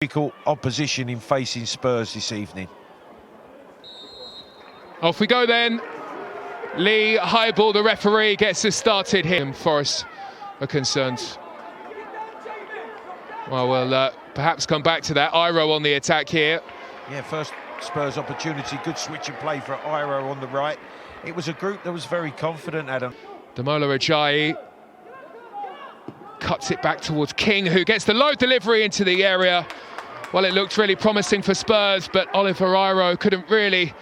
Difficult opposition in facing Spurs this evening. Off we go then. Lee Highball, the referee, gets us started here. Forest are concerned. Well, we'll perhaps come back to that. Iro on the attack here. Yeah, first Spurs opportunity. Good switch and play for Iro on the right. It was a group that was very confident, Adam. Damola Ajayi cuts it back towards King, who gets the low delivery into the area. Well, it looked really promising for Spurs, but Oliver Iro couldn't really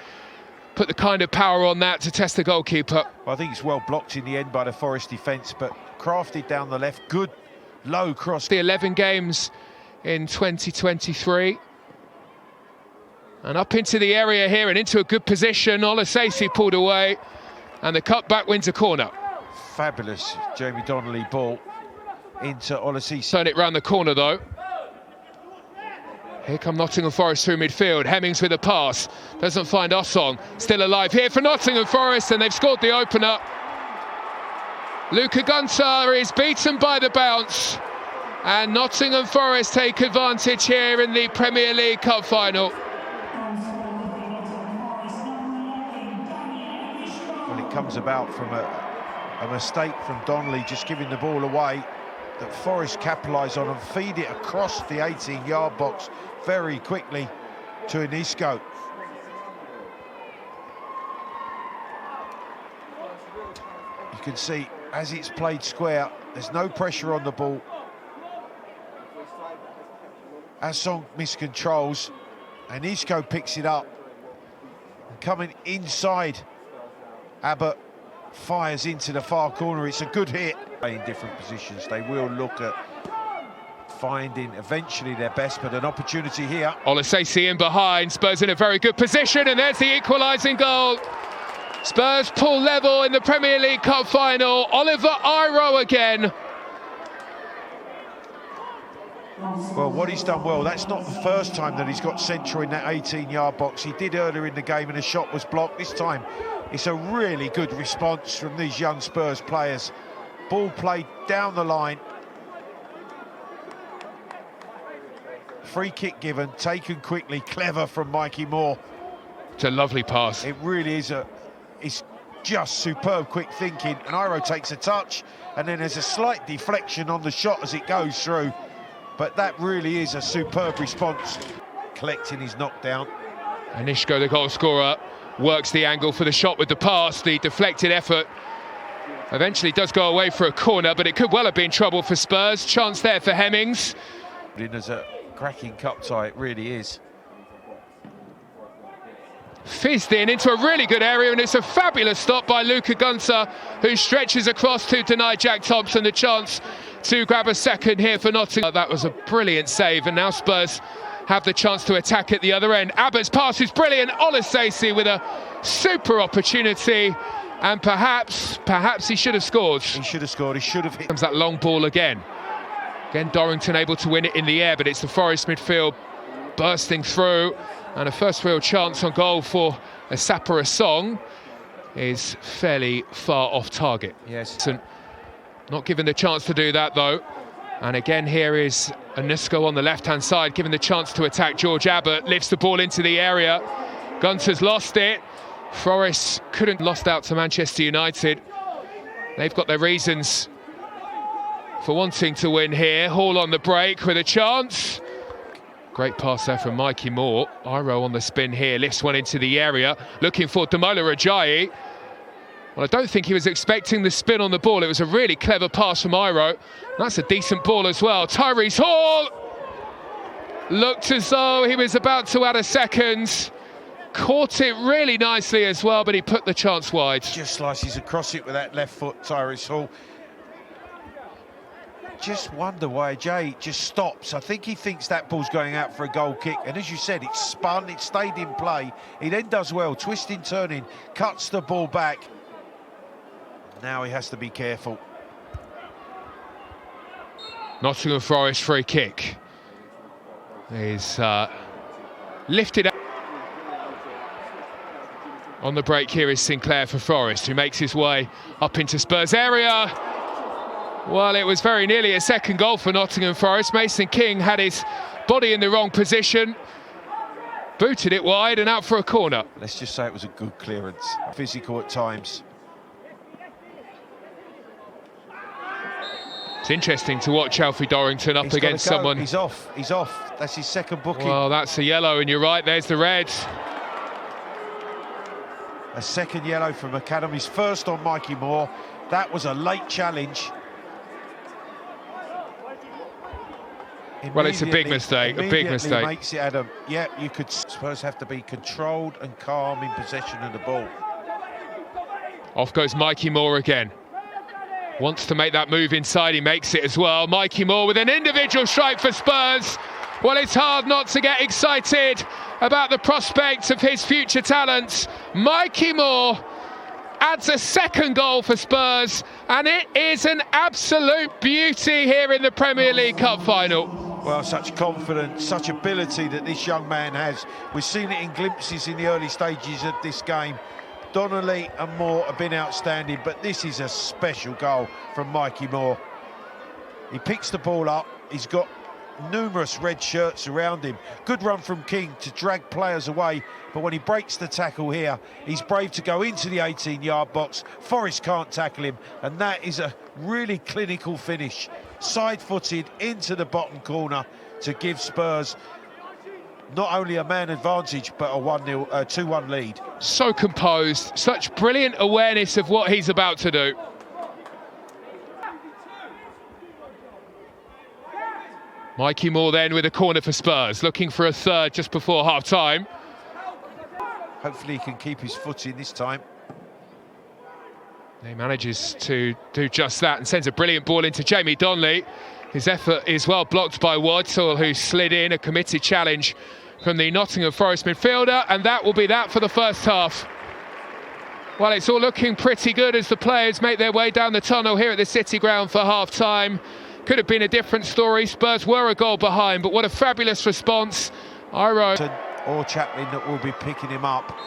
put the kind of power on that to test the goalkeeper. Well, I think it's well blocked in the end by the Forest defence, but crafted down the left. Good low cross. The 11 games in 2023. And up into the area here and into a good position. Olasesi pulled away, and the cutback wins a corner. Fabulous Jamie Donnelly ball into Olasesi. Turn it round the corner though. Here come Nottingham Forest through midfield. Hemmings with a pass. Doesn't find Osong. Still alive here for Nottingham Forest, and they've scored the opener. Luca Gunter is beaten by the bounce, and Nottingham Forest take advantage here in the Premier League Cup final. Well, it comes about from a mistake from Donnelly, just giving the ball away, that Forest capitalise on and feed it across the 18-yard box very quickly to Isco. You can see as it's played square, there's no pressure on the ball. Asong miscontrols, and Isco picks it up. And coming inside, Abbott fires into the far corner. It's a good hit. In different positions, they will look at finding eventually their best, but an opportunity here. Olasesi in behind, Spurs in a very good position, and there's the equalising goal. Spurs pull level in the Premier League Cup final. Oliver Iro again. Well, what he's done well, that's not the first time that he's got central in that 18-yard box. He did earlier in the game and a shot was blocked. This time it's a really good response from these young Spurs players. Ball played down the line. Free kick given, taken quickly, clever from Mikey Moore. It's a lovely pass. It really is it's just superb quick thinking, and Iro takes a touch, and then there's a slight deflection on the shot as it goes through. But that really is a superb response. Collecting his knockdown. And Isco, the goal scorer, works the angle for the shot with the pass. The deflected effort eventually does go away for a corner, but it could well have been trouble for Spurs. Chance there for Hemmings. As a cracking cup tie, it really is. Fizzed in into a really good area, and it's a fabulous stop by Luca Gunter, who stretches across to deny Jack Thompson the chance to grab a second here for Nottingham. That was a brilliant save, and now Spurs have the chance to attack at the other end. Abbott's pass is brilliant. Olasesi with a super opportunity, and perhaps he should have scored. He should have scored, he should have hit. Comes that long ball again. Again, Dorrington able to win it in the air, but it's the Forest midfield bursting through, and a first real chance on goal for Asapa Asong is fairly far off target. Yes. Not given the chance to do that though. And again, here is Anusko on the left-hand side, given the chance to attack. George Abbott lifts the ball into the area. Gunter's lost it. Forest couldn't, lost out to Manchester United. They've got their reasons for wanting to win here. Hall on the break with a chance. Great pass there from Mikey Moore. Iro on the spin here, lifts one into the area, looking for Damola Ajayi. Well, I don't think he was expecting the spin on the ball. It was a really clever pass from Iro. That's a decent ball as well. Tyrese Hall looked as though he was about to add a second. Caught it really nicely as well, but he put the chance wide. Just slices across it with that left foot, Tyrese Hall. Just wonder why Jay just stops. I think he thinks that ball's going out for a goal kick, and as you said, it's spun, it stayed in play. He then does well, twisting, turning, cuts the ball back. Now he has to be careful. Nottingham Forest free kick is lifted up. On the break here is Sinclair for Forest, who makes his way up into Spurs area. Well, it was very nearly a second goal for Nottingham Forest. Mason King had his body in the wrong position, booted it wide and out for a corner. Let's just say it was a good clearance, physical at times. It's interesting to watch Alfie Dorrington up against someone. He's off, that's his second booking. Well, that's a yellow, and you're right, there's the red. A second yellow from Academy's first on Mikey Moore. That was a late challenge. Well, it's a big mistake, Makes it, Adam. Yeah, you could suppose have to be controlled and calm in possession of the ball. Off goes Mikey Moore again. Wants to make that move inside, he makes it as well. Mikey Moore with an individual strike for Spurs. Well, it's hard not to get excited about the prospect of his future talents. Mikey Moore adds a second goal for Spurs, and it is an absolute beauty here in the Premier League Cup final. Well, such confidence, such ability that this young man has. We've seen it in glimpses in the early stages of this game. Donnelly and Moore have been outstanding, but this is a special goal from Mikey Moore. He picks the ball up, he's got numerous red shirts around him. Good run from King to drag players away, but when he breaks the tackle here, he's brave to go into the 18-yard box. Forrest can't tackle him, and that is a really clinical finish. Side-footed into the bottom corner to give Spurs not only a man advantage, but a 2-1 lead. So composed, such brilliant awareness of what he's about to do. Mikey Moore then with a corner for Spurs, looking for a third just before half-time. Hopefully he can keep his footing this time. He manages to do just that and sends a brilliant ball into Jamie Donnelly. His effort is well blocked by Wadsall, who slid in, a committed challenge from the Nottingham Forest midfielder, and that will be that for the first half. Well, it's all looking pretty good as the players make their way down the tunnel here at the City Ground for half-time. Could have been a different story. Spurs were a goal behind, but what a fabulous response. Iro or Chaplin that will be picking him up.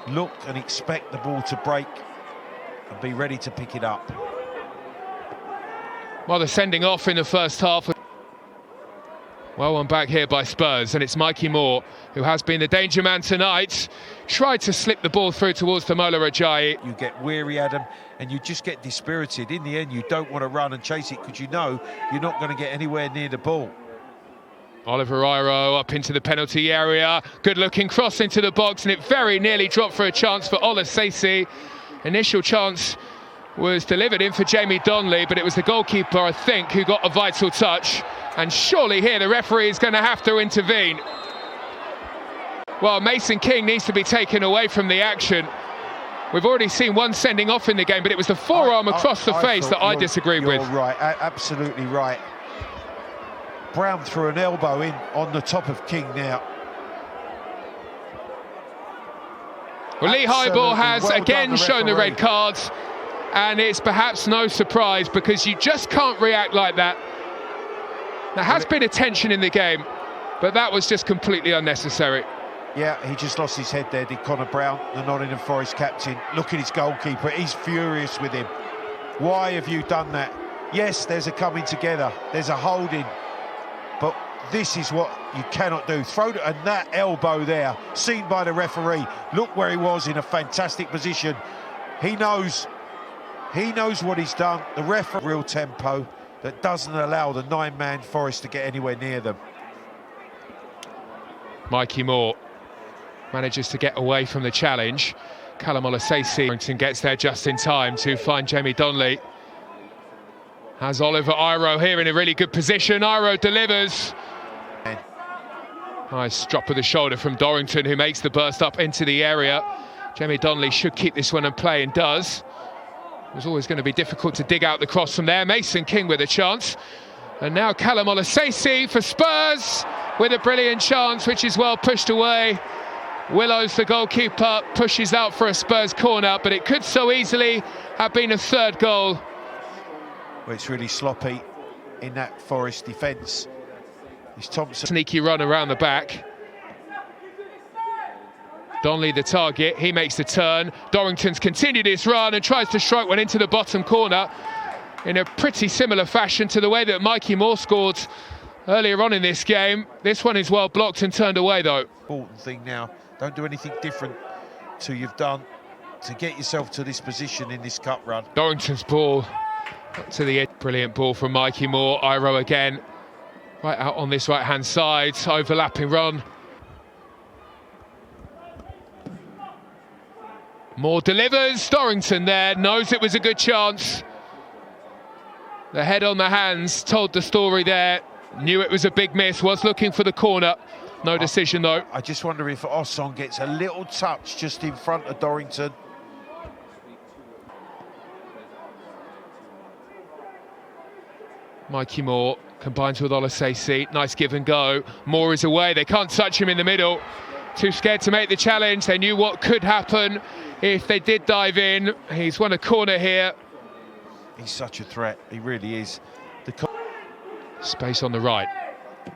Look and expect the ball to break and be ready to pick it up. Well, they're sending off in the first half. Well, one back here by Spurs, and it's Mikey Moore, who has been the danger man tonight. Tried to slip the ball through towards Damola Ajayi. You get weary, Adam, and you just get dispirited. In the end, you don't want to run and chase it because you know you're not going to get anywhere near the ball. Oliver Iro up into the penalty area. Good-looking cross into the box, and it very nearly dropped for a chance for Olasese. Initial chance was delivered in for Jamie Donnelly, but it was the goalkeeper, I think, who got a vital touch. And surely here the referee is going to have to intervene. Well, Mason King needs to be taken away from the action. We've already seen one sending off in the game, but it was the forearm across the face that I disagreed with. You're right, absolutely right. Brown threw an elbow in on the top of King now. Well, Lee Highball has again shown the red cards, and it's perhaps no surprise because you just can't react like that. There has been a tension in the game, but that was just completely unnecessary. Yeah, he just lost his head there, did Connor Brown, the Nottingham Forest captain. Look at his goalkeeper, he's furious with him. Why have you done that? Yes, there's a coming together, there's a holding, but this is what you cannot do. And that elbow there, seen by the referee. Look where he was, in a fantastic position. He knows what he's done. The referee, real tempo that doesn't allow the 9-man Forest to get anywhere near them. Mikey Moore manages to get away from the challenge. Callum Olasese gets there just in time to find Jamie Donnelly. Has Oliver Iro here in a really good position. Iro delivers. Nice drop of the shoulder from Dorrington, who makes the burst up into the area. Jamie Donnelly should keep this one and play, and does. It was always going to be difficult to dig out the cross from there. Mason King with a chance. And now Callum Olasese for Spurs with a brilliant chance, which is well pushed away. Willows, the goalkeeper, pushes out for a Spurs corner, but it could so easily have been a third goal. Well, it's really sloppy in that Forest defence. It's Thompson. Sneaky run around the back. Donnelly the target, he makes the turn. Dorrington's continued his run and tries to strike one into the bottom corner in a pretty similar fashion to the way that Mikey Moore scored earlier on in this game. This one is well blocked and turned away though. Important thing now, don't do anything different to you've done to get yourself to this position in this cup run. Dorrington's ball up to the edge. Brilliant ball from Mikey Moore. Iro again, right out on this right-hand side, overlapping run. Moore delivers. Dorrington there, knows it was a good chance. The head on the hands told the story there. Knew it was a big miss, was looking for the corner. No decision though. I just wonder if Osson gets a little touch just in front of Dorrington. Mikey Moore combines with Olasese. Nice give and go. Moore is away. They can't touch him in the middle. Too scared to make the challenge. They knew what could happen if they did dive in. He's won a corner here. He's such a threat. He really is. Space on the right.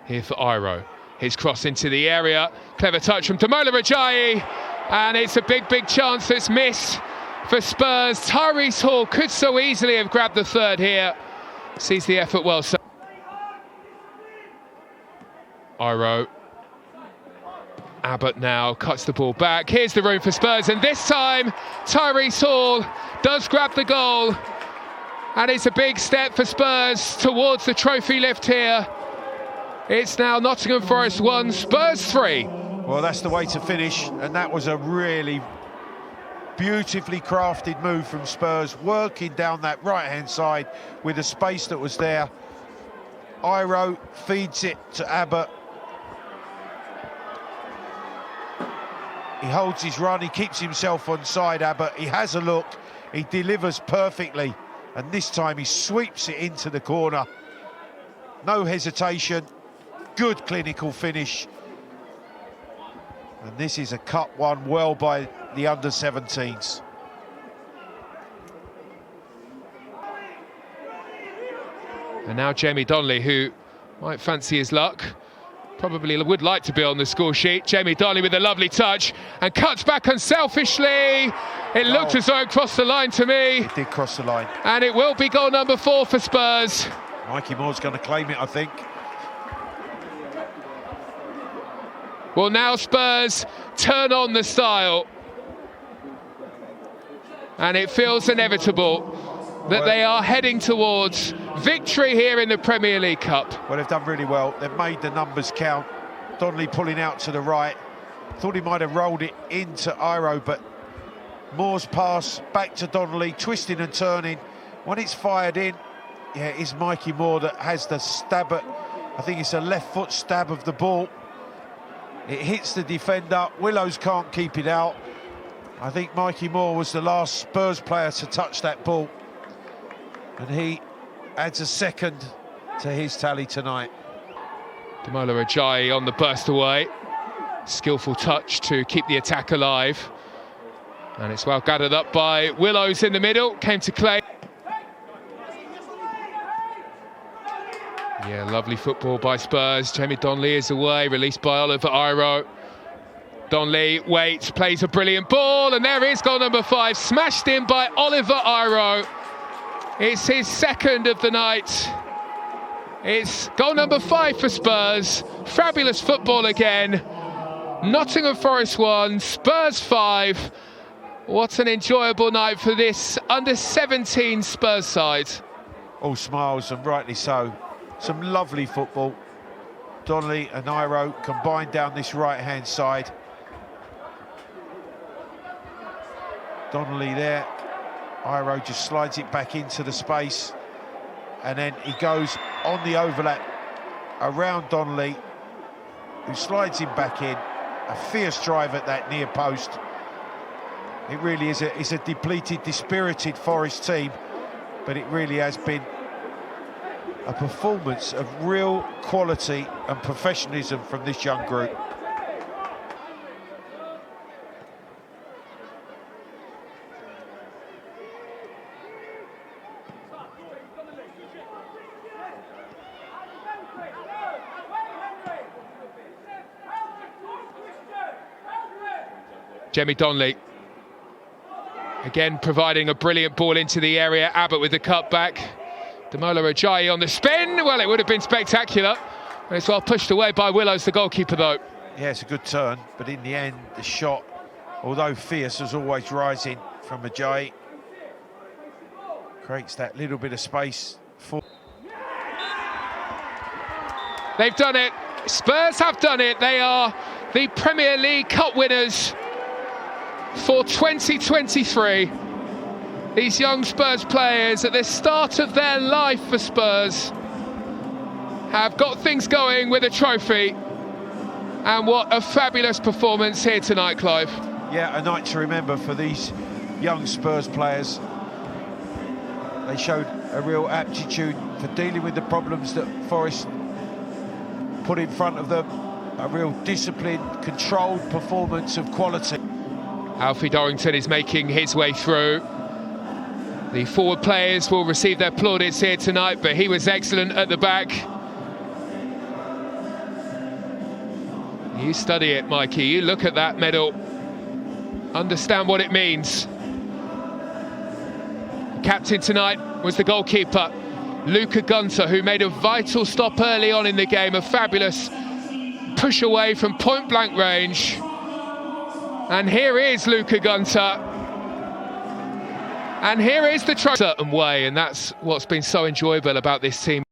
Here for Iro. His cross into the area. Clever touch from Damola Rajayi. And it's a big, big chance that's missed for Spurs. Tyrese Hall could so easily have grabbed the third here. Sees the effort well. Iro. Abbott now cuts the ball back. Here's the room for Spurs, and this time Tyrese Hall does grab the goal. And it's a big step for Spurs towards the trophy lift here. It's now Nottingham Forest 1, Spurs 3. Well, that's the way to finish, and that was a really beautifully crafted move from Spurs, working down that right-hand side with the space that was there. Iro feeds it to Abbott. He holds his run, he keeps himself on side, Abbott. He has a look, he delivers perfectly, and this time he sweeps it into the corner. No hesitation, good clinical finish. And this is a cup won well by the under-17s. And now Jamie Donnelly, who might fancy his luck, probably would like to be on the score sheet. Jamie Donnelly with a lovely touch and cuts back unselfishly. It looked as though it crossed the line to me. It did cross the line. And it will be goal number 4 for Spurs. Mikey Moore's going to claim it, I think. Well, now Spurs turn on the style. And it feels inevitable that they are heading towards victory here in the Premier League Cup. Well, they've done really well. They've made the numbers count. Donnelly pulling out to the right. Thought he might have rolled it into Iro, but Moore's pass back to Donnelly, twisting and turning. When it's fired in, yeah, it's Mikey Moore that has the stab at, I think it's a left foot stab of the ball. It hits the defender. Willows can't keep it out. I think Mikey Moore was the last Spurs player to touch that ball. And he adds a second to his tally tonight. Damola Rajayi on the burst away. Skillful touch to keep the attack alive. And it's well gathered up by Willows in the middle. Came to clay. Yeah, lovely football by Spurs. Jamie Donnelly is away, released by Oliver Iro. Donnelly waits, plays a brilliant ball, and there is goal number 5, smashed in by Oliver Iro. It's his second of the night. It's goal number 5 for Spurs. Fabulous football again. Nottingham Forest 1, Spurs 5. What an enjoyable night for this under-17 Spurs side. All smiles, and rightly so. Some lovely football. Donnelly and Iro combined down this right-hand side. Donnelly there. Iro just slides it back into the space. And then he goes on the overlap around Donnelly, who slides him back in. A fierce drive at that near post. It really is a depleted, dispirited Forest team, but it really has been a performance of real quality and professionalism from this young group. Jamie Donnelly, again providing a brilliant ball into the area. Abbott with the cutback. Damola Rajayi on the spin. Well, it would have been spectacular, And it's well pushed away by Willows, the goalkeeper, though. Yeah, it's a good turn, but in the end, the shot, although fierce, was always rising from Ajay. Creates that little bit of space for... They've done it. Spurs have done it. They are the Premier League Cup winners for 2023. These young Spurs players at the start of their life for Spurs have got things going with a trophy. And what a fabulous performance here tonight, Clive. Yeah, a night to remember for these young Spurs players. They showed a real aptitude for dealing with the problems that Forest put in front of them. A real disciplined, controlled performance of quality. Alfie Dorrington is making his way through. The forward players will receive their plaudits here tonight, but he was excellent at the back. You study it, Mikey. You look at that medal. Understand what it means. Captain tonight was the goalkeeper, Luca Gunter, who made a vital stop early on in the game. A fabulous push away from point-blank range. And here is Luca Gunter. And here is the trophy. Certain way, and that's what's been so enjoyable about this team.